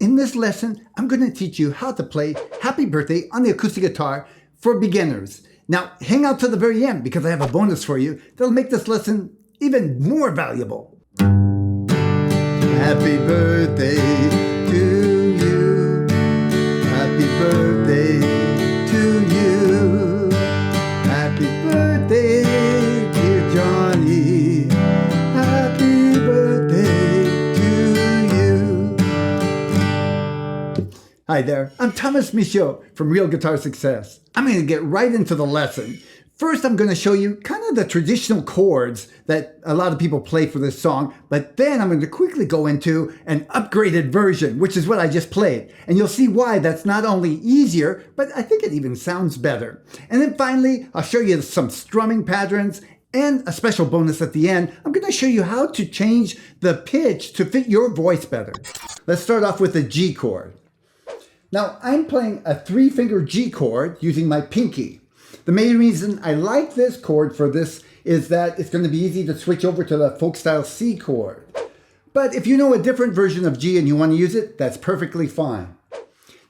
In this lesson, I'm going to teach you how to play Happy Birthday on the acoustic guitar for beginners. Now, hang out to the very end because I have a bonus for you that'll make this lesson even more valuable. Happy birthday to you. Happy birthday to you. Happy birthday, dear Johnny. Happy birthday to you. Hi there, I'm Tomas Michaud from Real Guitar Success. I'm going to get right into the lesson. First, I'm going to show you kind of the traditional chords that a lot of people play for this song, but then I'm going to quickly go into an upgraded version, which is what I just played. And you'll see why that's not only easier, but I think it even sounds better. And then finally, I'll show you some strumming patterns and a special bonus at the end. I'm going to show you how to change the pitch to fit your voice better. Let's start off with the G chord. Now, I'm playing a 3-finger G chord using my pinky. The main reason I like this chord for this is that it's going to be easy to switch over to the folk style C chord. But if you know a different version of G and you want to use it, that's perfectly fine.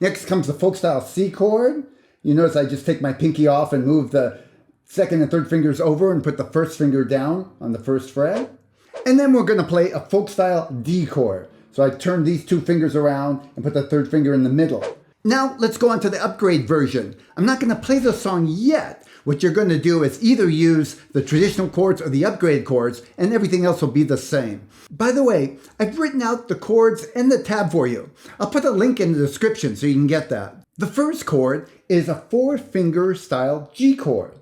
Next comes the folk style C chord. You notice I just take my pinky off and move the second and third fingers over and put the first finger down on the first fret. And then we're going to play a folk style D chord. So I turn these two fingers around and put the third finger in the middle. Now let's go on to the upgrade version. I'm not going to play the song yet. What you're going to do is either use the traditional chords or the upgrade chords, and everything else will be the same. By the way, I've written out the chords and the tab for you. I'll put a link in the description so you can get that. The first chord is a 4-finger style G chord.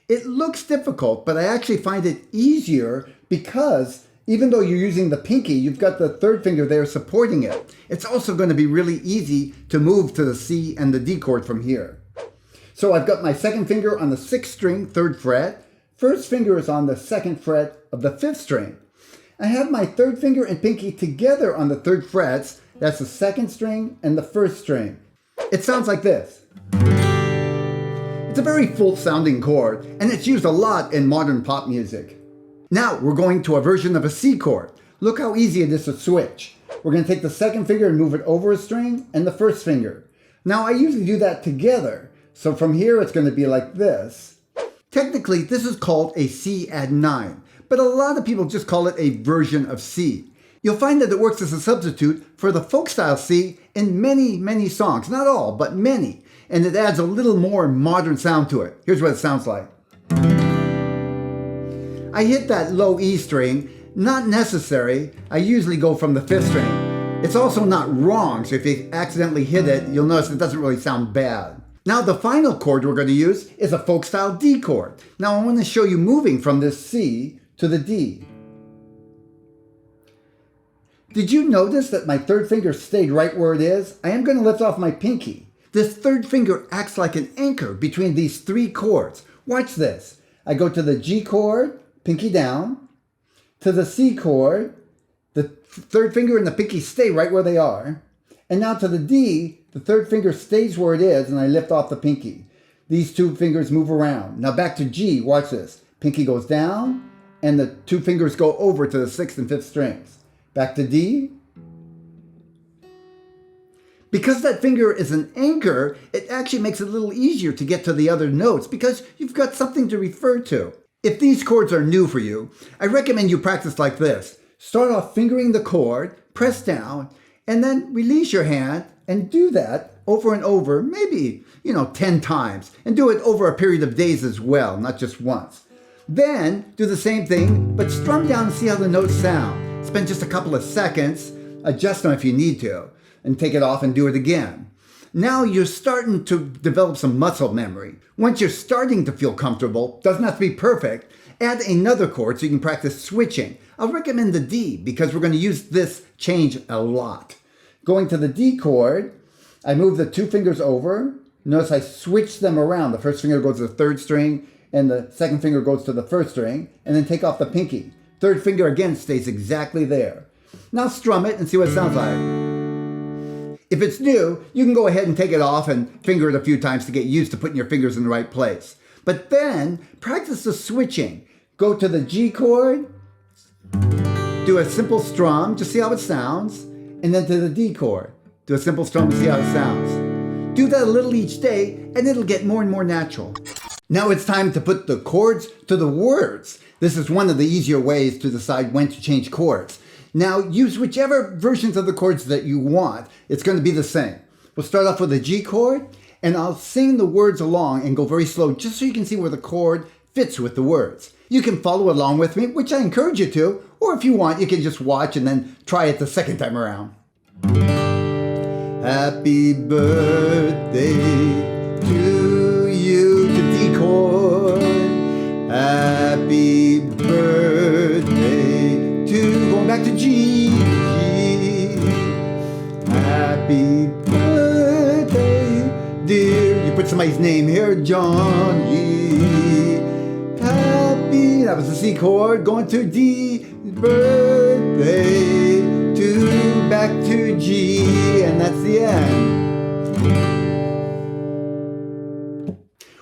It looks difficult, but I actually find it easier because even though you're using the pinky, you've got the third finger there supporting it. It's also going to be really easy to move to the C and the D chord from here. So I've got my second finger on the 6th string, 3rd fret. First finger is on the 2nd fret of the 5th string. I have my third finger and pinky together on the 3rd frets. That's the 2nd string and the 1st string. It sounds like this. It's a very full sounding chord, and it's used a lot in modern pop music. Now we're going to a version of a C chord. Look how easy it is to switch. We're going to take the second finger and move it over a string and the first finger. Now I usually do that together. So from here it's going to be like this. Technically this is called a C add 9, but a lot of people just call it a version of C. You'll find that it works as a substitute for the folk style C in many songs. Not all, but many. And it adds a little more modern sound to it. Here's what it sounds like. I hit that low E string, not necessary. I usually go from the 5th string. It's also not wrong, so if you accidentally hit it, you'll notice it doesn't really sound bad. Now the final chord we're going to use is a folk style D chord. Now I want to show you moving from this C to the D. Did you notice that my third finger stayed right where it is? I am going to lift off my pinky. This third finger acts like an anchor between these 3 chords. Watch this. I go to the G chord, pinky down, to the C chord, the third finger and the pinky stay right where they are, and now to the D, the third finger stays where it is and I lift off the pinky. These 2 fingers move around. Now back to G, watch this. Pinky goes down and the 2 fingers go over to the 6th and 5th strings. Back to D. Because that finger is an anchor, it actually makes it a little easier to get to the other notes because you've got something to refer to. If these chords are new for you, I recommend you practice like this. Start off fingering the chord, press down, and then release your hand and do that over and over, maybe, 10 times. And do it over a period of days as well, not just once. Then do the same thing, but strum down and see how the notes sound. Spend just a couple of seconds, adjust them if you need to, and take it off and do it again. Now you're starting to develop some muscle memory. Once you're starting to feel comfortable, doesn't have to be perfect, add another chord so you can practice switching. I'll recommend the D because we're going to use this change a lot. Going to the D chord, I move the 2 fingers over. Notice I switch them around. The first finger goes to the 3rd string and the second finger goes to the 1st string, and then take off the pinky. Third finger again stays exactly there. Now strum it and see what it sounds like. If it's new, you can go ahead and take it off and finger it a few times to get used to putting your fingers in the right place. But then practice the switching. Go to the G chord, do a simple strum, just see how it sounds, and then to the D chord. Do a simple strum and see how it sounds. Do that a little each day and it'll get more and more natural. Now it's time to put the chords to the words. This is one of the easier ways to decide when to change chords. Now use whichever versions of the chords that you want. It's going to be the same. We'll start off with a G chord, and I'll sing the words along and go very slow just so you can see where the chord fits with the words. You can follow along with me, which I encourage you to, or if you want, you can just watch and then try it the second time around. Happy birthday to you, to D chord. Happy birthday to, going back to G. Happy birthday, dear. You put somebody's name here, Johnny. Happy, that was the C chord, going to D. Birthday to, back to G, and that's the end.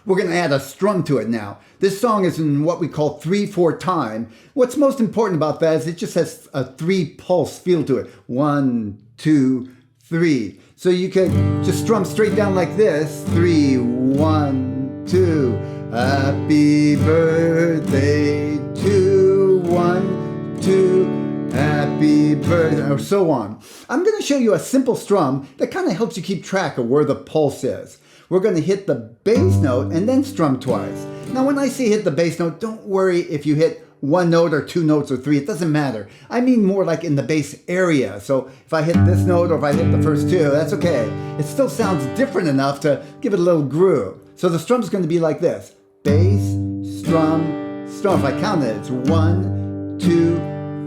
We're going to add a strum to it now. This song is in what we call 3/4 time. What's most important about that is it just has a 3-pulse feel to it. 1, 2, 3. So you could just strum straight down like this. 3, 1, 2. Happy birthday to 1, 2. Happy birthday, or so on. I'm going to show you a simple strum that kind of helps you keep track of where the pulse is. We're going to hit the bass note and then strum twice. Now when I say hit the bass note, don't worry if you hit 1 note or 2 notes or 3, it doesn't matter. I mean more like in the bass area. So if I hit this note or if I hit the first 2, that's okay. It still sounds different enough to give it a little groove. So the strum's going to be like this. Bass, strum, strum. If I count it, it's 1, 2,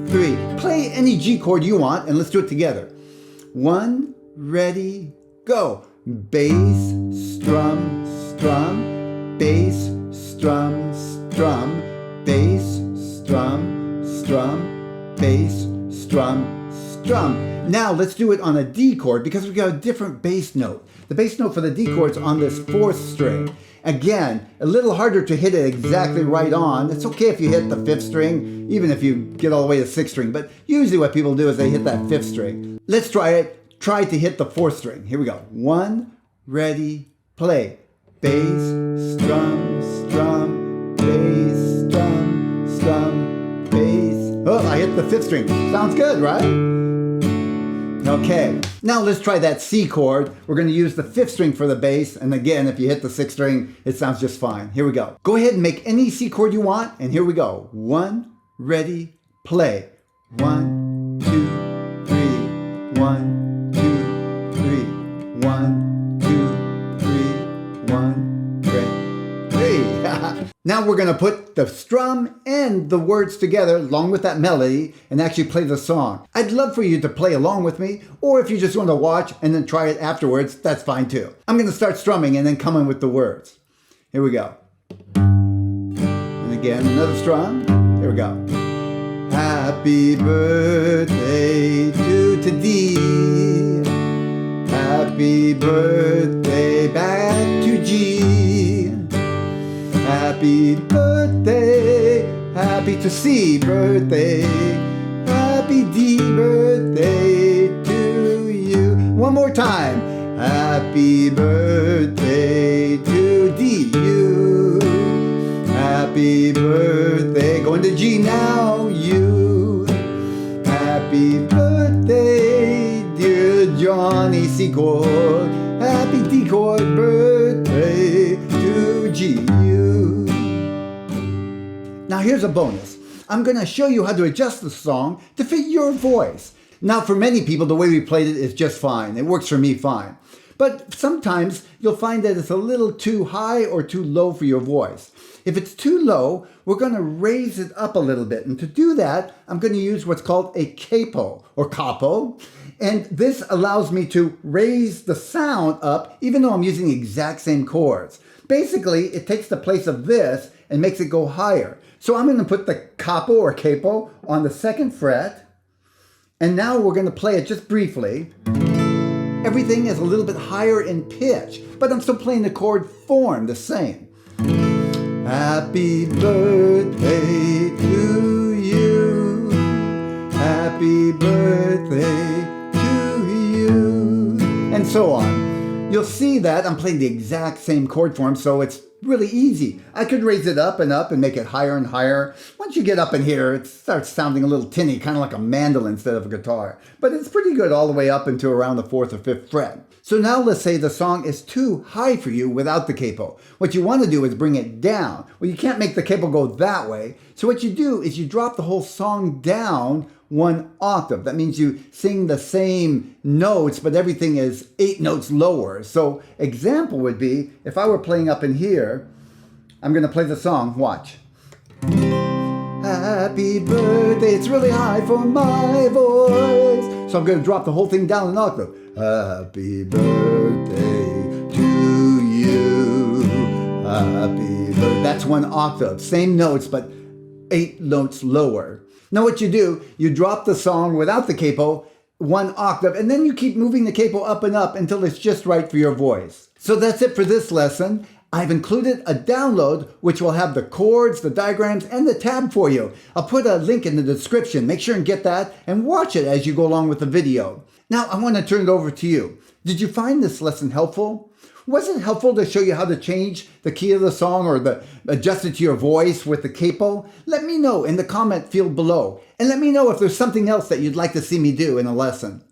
3. Play any G chord you want and let's do it together. 1, ready, go. Bass, strum, strum, bass, strum, strum, bass, strum, strum, bass, strum, strum. Now let's do it on a D chord because we've got a different bass note. The bass note for the D chord is on this 4th string. Again, a little harder to hit it exactly right on. It's okay if you hit the 5th string, even if you get all the way to 6th string, but usually what people do is they hit that 5th string. Let's try it. Try to hit the 4th string. Here we go. 1, ready, play. Bass, strum, strum, bass, strum, strum, bass. Oh, I hit the 5th string. Sounds good, right? Okay, now let's try that C chord. We're going to use the 5th string for the bass, and again, if you hit the 6th string, it sounds just fine. Here we go. Go ahead and make any C chord you want, and here we go. 1, ready, play. 1, 2, 3, 1, 2, 3, 1, 2, 3, 1, ready, 3. Now we're going to put the strum and the words together along with that melody and actually play the song. I'd love for you to play along with me, or if you just want to watch and then try it afterwards, that's fine too. I'm going to start strumming and then come in with the words. Here we go. And again, another strum. Here we go. Happy birthday to D. Happy birthday back to G. Happy birthday, happy to C birthday. Happy D birthday to you. One more time. Happy birthday to D you. Happy birthday, going to G now, you. Happy birthday, dear Johnny C chord. Happy D chord birthday to G you. Now here's a bonus. I'm going to show you how to adjust the song to fit your voice. Now for many people, the way we played it is just fine. It works for me fine. But sometimes you'll find that it's a little too high or too low for your voice. If it's too low, we're going to raise it up a little bit. And to do that, I'm going to use what's called a capo or capo. And this allows me to raise the sound up even though I'm using the exact same chords. Basically, it takes the place of this and makes it go higher. So I'm going to put the capo or capo on the 2nd fret. And now we're going to play it just briefly. Everything is a little bit higher in pitch, but I'm still playing the chord form the same. Happy birthday to you. Happy birthday to you. so on. You'll see that I'm playing the exact same chord form, so it's really easy. I could raise it up and make it higher and higher. Once you get up in here, it starts sounding a little tinny, kind of like a mandolin instead of a guitar. But it's pretty good all the way up into around the 4th or 5th fret. So now let's say the song is too high for you without the capo. What you want to do is bring it down. Well, you can't make the capo go that way. So what you do is you drop the whole song down 1 octave. That means you sing the same notes, but everything is 8 notes lower. So example would be, if I were playing up in here, I'm going to play the song, watch. Happy birthday, it's really high for my voice. So I'm going to drop the whole thing down 1 octave. Happy birthday to you. Happy birthday. That's 1 octave. Same notes, but 8 notes lower. Now what you do, you drop the song without the capo 1 octave, and then you keep moving the capo up and up until it's just right for your voice. So that's it for this lesson. I've included a download which will have the chords, the diagrams, and the tab for you. I'll put a link in the description. Make sure and get that and watch it as you go along with the video. Now I want to turn it over to you. Did you find this lesson helpful? Was it helpful to show you how to change the key of the song or adjust it to your voice with the capo? Let me know in the comment field below. And let me know if there's something else that you'd like to see me do in a lesson.